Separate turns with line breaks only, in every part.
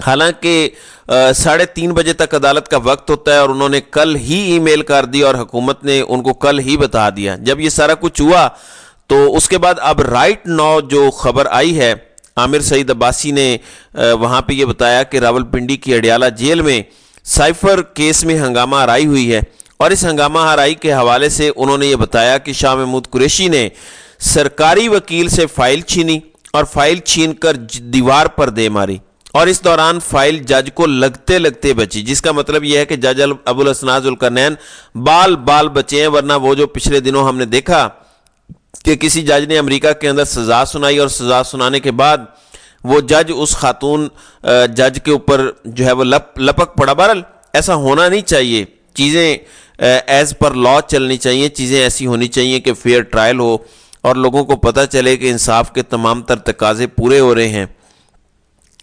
حالانکہ 3:30 بجے تک عدالت کا وقت ہوتا ہے اور انہوں نے کل ہی ای میل کر دی اور حکومت نے ان کو کل ہی بتا دیا. جب یہ سارا کچھ ہوا تو اس کے بعد اب رائٹ ناؤ جو خبر آئی ہے، عامر سعید عباسی نے وہاں پہ یہ بتایا کہ راولپنڈی کی اڈیالہ جیل میں سائفر کیس میں ہنگامہ آرائی ہوئی ہے، اور اس ہنگامہ آرائی کے حوالے سے انہوں نے یہ بتایا کہ شاہ محمود قریشی نے سرکاری وکیل سے فائل چھینی اور فائل چھین کر دیوار پر دے ماری، اور اس دوران فائل جج کو لگتے لگتے بچی، جس کا مطلب یہ ہے کہ جج ابو الاسناد ذوالقرنین بال بچے ہیں. ورنہ وہ جو پچھلے دنوں ہم نے دیکھا کہ کسی جج نے امریکہ کے اندر سزا سنائی اور سزا سنانے کے بعد وہ جج اس خاتون جج کے اوپر جو ہے وہ لپک پڑا. بہرحال ایسا ہونا نہیں چاہیے، چیزیں ایز پر لا چلنی چاہیے، چیزیں ایسی ہونی چاہیے کہ فیئر ٹرائل ہو اور لوگوں کو پتہ چلے کہ انصاف کے تمام تر تقاضے پورے ہو رہے ہیں.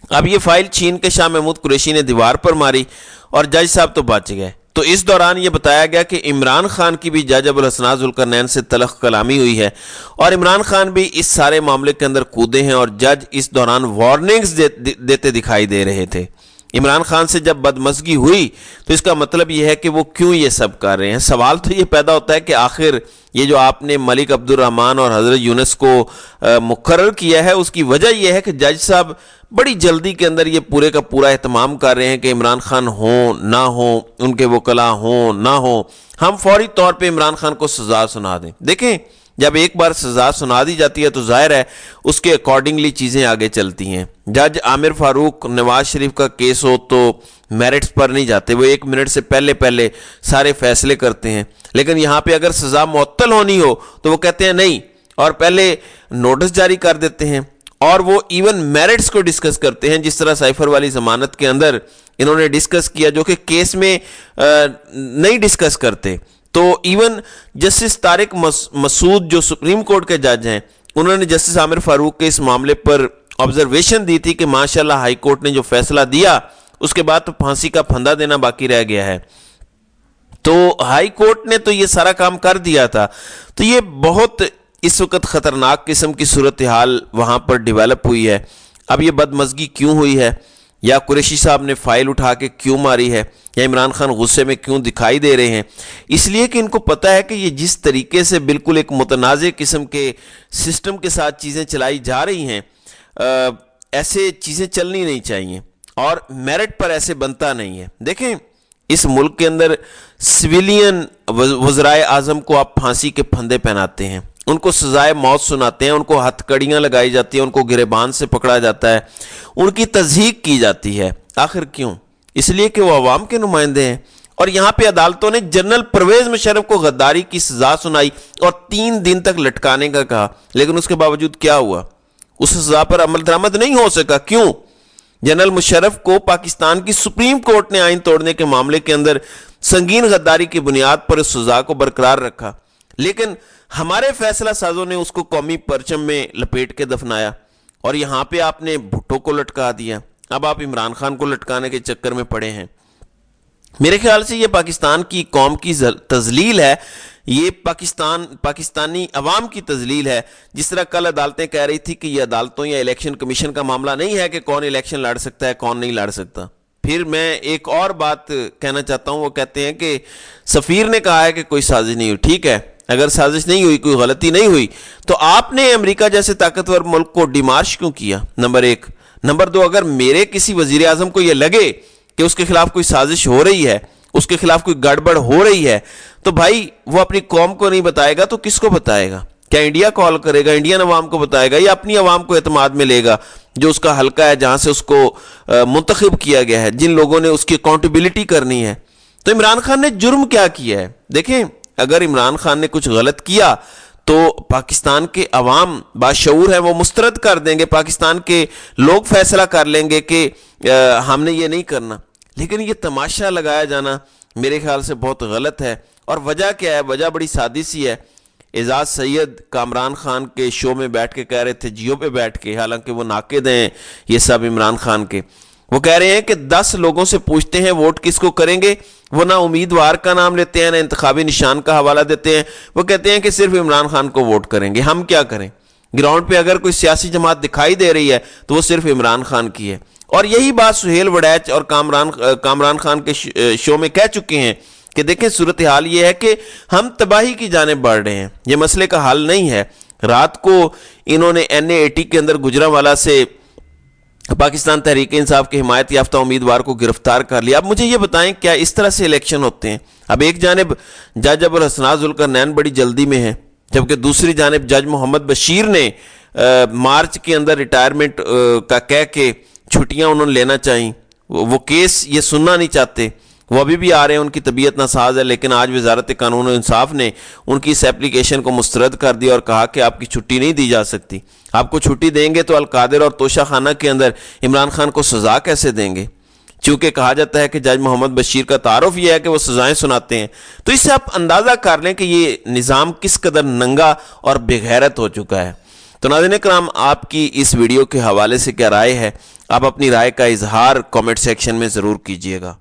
اب یہ فائل چھین کے شاہ محمود قریشی نے دیوار پر ماری اور جج صاحب تو بچ گئے. تو اس دوران یہ بتایا گیا کہ عمران خان کی بھی جج ابو الاسناد ذوالقرنین سے تلخ کلامی ہوئی ہے، اور عمران خان بھی اس سارے معاملے کے اندر کودے ہیں، اور جج اس دوران وارننگز دیتے دکھائی دے رہے تھے. عمران خان سے جب بدمزگی ہوئی تو اس کا مطلب یہ ہے کہ وہ کیوں یہ سب کر رہے ہیں. سوال تو یہ پیدا ہوتا ہے کہ آخر یہ جو آپ نے ملک عبد الرحمان اور حضرت یونس کو مقرر کیا ہے، اس کی وجہ یہ ہے کہ جج صاحب بڑی جلدی کے اندر یہ پورے کا پورا اہتمام کر رہے ہیں کہ عمران خان ہوں نہ ہوں، ان کے وکلاء ہوں نہ ہوں، ہم فوری طور پہ عمران خان کو سزا سنا دیں. دیکھیں جب ایک بار سزا سنا دی جاتی ہے تو ظاہر ہے اس کے اکارڈنگلی چیزیں آگے چلتی ہیں. جج عامر فاروق نواز شریف کا کیس ہو تو میرٹس پر نہیں جاتے، وہ 1 منٹ سے پہلے سارے فیصلے کرتے ہیں. لیکن یہاں پہ اگر سزا معطل ہونی ہو تو وہ کہتے ہیں نہیں، اور پہلے نوٹس جاری کر دیتے ہیں، اور وہ ایون میرٹس کو ڈسکس کرتے ہیں، جس طرح سائفر والی ضمانت کے اندر انہوں نے ڈسکس کیا، جو کہ کیس میں نہیں ڈسکس کرتے. تو ایون جسٹس طارق مسعود جو سپریم کورٹ کے جج ہیں، انہوں نے جسٹس عامر فاروق کے اس معاملے پر آبزرویشن دی تھی کہ ماشاءاللہ ہائی کورٹ نے جو فیصلہ دیا اس کے بعد تو پھانسی کا پھندا دینا باقی رہ گیا ہے. تو ہائی کورٹ نے تو یہ سارا کام کر دیا تھا. تو یہ بہت اس وقت خطرناک قسم کی صورتحال وہاں پر ڈیولپ ہوئی ہے. اب یہ بدمزگی کیوں ہوئی ہے، یا قریشی صاحب نے فائل اٹھا کے کیوں ماری ہے، یا عمران خان غصے میں کیوں دکھائی دے رہے ہیں؟ اس لیے کہ ان کو پتہ ہے کہ یہ جس طریقے سے بالکل ایک متنازع قسم کے سسٹم کے ساتھ چیزیں چلائی جا رہی ہیں، ایسے چیزیں چلنی نہیں چاہیے، اور میرٹ پر ایسے بنتا نہیں ہے. دیکھیں اس ملک کے اندر سویلین وزرائے اعظم کو آپ پھانسی کے پھندے پہناتے ہیں، ان کو سزائے موت سناتے ہیں، ان کو ہتھ کڑیاں لگائی جاتی ہیں، ان کو گریبان سے پکڑا جاتا ہے، ان کی تضحیک کی جاتی ہے. آخر کیوں؟ اس لیے کہ وہ عوام کے نمائندے ہیں. اور یہاں پہ عدالتوں نے جنرل پرویز مشرف کو غداری کی سزا سنائی اور 3 دن تک لٹکانے کا کہا، لیکن اس کے باوجود کیا ہوا؟ اس سزا پر عمل درآمد نہیں ہو سکا. کیوں؟ جنرل مشرف کو پاکستان کی سپریم کورٹ نے آئین توڑنے کے معاملے کے اندر سنگین غداری کی بنیاد پر اس سزا کو برقرار رکھا، لیکن ہمارے فیصلہ سازوں نے اس کو قومی پرچم میں لپیٹ کے دفنایا. اور یہاں پہ آپ نے بھٹو کو لٹکا دیا، اب آپ عمران خان کو لٹکانے کے چکر میں پڑے ہیں. میرے خیال سے یہ پاکستان کی قوم کی تذلیل ہے، یہ پاکستانی عوام کی تذلیل ہے. جس طرح کل عدالتیں کہہ رہی تھی کہ یہ عدالتوں یا الیکشن کمیشن کا معاملہ نہیں ہے کہ کون الیکشن لڑ سکتا ہے کون نہیں لڑ سکتا. پھر میں ایک اور بات کہنا چاہتا ہوں، وہ کہتے ہیں کہ سفیر نے کہا ہے کہ کوئی سازش نہیں ہوئی. ٹھیک ہے، اگر سازش نہیں ہوئی، کوئی غلطی نہیں ہوئی، تو آپ نے امریکہ جیسے طاقتور ملک کو ڈیمارش کیوں کیا؟ نمبر 1. نمبر 2، اگر میرے کسی وزیر اعظم کو یہ لگے کہ اس کے خلاف کوئی سازش ہو رہی ہے، اس کے خلاف کوئی گڑبڑ ہو رہی ہے، تو بھائی وہ اپنی قوم کو نہیں بتائے گا تو کس کو بتائے گا؟ کیا انڈیا کال کرے گا، انڈین عوام کو بتائے گا، یا اپنی عوام کو اعتماد میں لے گا جو اس کا حلقہ ہے، جہاں سے اس کو منتخب کیا گیا ہے، جن لوگوں نے اس کی اکاؤنٹیبلٹی کرنی ہے؟ تو عمران خان نے جرم کیا کیا ہے؟ دیکھیں اگر عمران خان نے کچھ غلط کیا تو پاکستان کے عوام باشعور ہیں، وہ مسترد کر دیں گے، پاکستان کے لوگ فیصلہ کر لیں گے کہ ہم نے یہ نہیں کرنا. لیکن یہ تماشا لگایا جانا میرے خیال سے بہت غلط ہے. اور وجہ کیا ہے؟ وجہ بڑی سادی سی ہے. اعزاز سید کامران خان کے شو میں بیٹھ کے کہہ رہے تھے، جیو پہ بیٹھ کے، حالانکہ وہ ناقد ہیں یہ سب عمران خان کے، وہ کہہ رہے ہیں کہ 10 لوگوں سے پوچھتے ہیں ووٹ کس کو کریں گے، وہ نہ امیدوار کا نام لیتے ہیں نہ انتخابی نشان کا حوالہ دیتے ہیں، وہ کہتے ہیں کہ صرف عمران خان کو ووٹ کریں گے. ہم کیا کریں گراؤنڈ پہ اگر کوئی سیاسی جماعت دکھائی دے رہی ہے تو وہ صرف عمران خان کی ہے. اور یہی بات سہیل وڑیچ اور کامران خان کے شو میں کہہ چکے ہیں کہ دیکھیں صورتحال یہ ہے کہ ہم تباہی کی جانب بڑھ رہے ہیں, یہ مسئلے کا حل نہیں ہے. رات کو انہوں نے NA80 کے اندر گجرانوالہ سے پاکستان تحریک انصاف کے حمایت یافتہ امیدوار کو گرفتار کر لیا. اب مجھے یہ بتائیں کیا اس طرح سے الیکشن ہوتے ہیں؟ اب ایک جانب جج ابوالحسنات ذوالقرنین بڑی جلدی میں ہیں, جبکہ دوسری جانب جج محمد بشیر نے مارچ کے اندر ریٹائرمنٹ کا کہہ کے چھٹیاں انہوں نے لینا چاہیں. وہ کیس یہ سننا نہیں چاہتے, وہ ابھی بھی آ رہے ہیں, ان کی طبیعت ناساز ہے, لیکن آج وزارت قانون و انصاف نے ان کی اس اپلیکیشن کو مسترد کر دیا اور کہا کہ آپ کی چھٹی نہیں دی جا سکتی. آپ کو چھٹی دیں گے تو القادر اور توشہ خانہ کے اندر عمران خان کو سزا کیسے دیں گے؟ چونکہ کہا جاتا ہے کہ جج محمد بشیر کا تعارف یہ ہے کہ وہ سزائیں سناتے ہیں. تو اس سے آپ اندازہ کر لیں کہ یہ نظام کس قدر ننگا اور بے غیرت ہو چکا ہے. تو ناظرین کرام, آپ کی اس ویڈیو کے حوالے سے کیا رائے ہے؟ آپ اپنی رائے کا اظہار کامنٹ سیکشن میں ضرور کیجیے گا.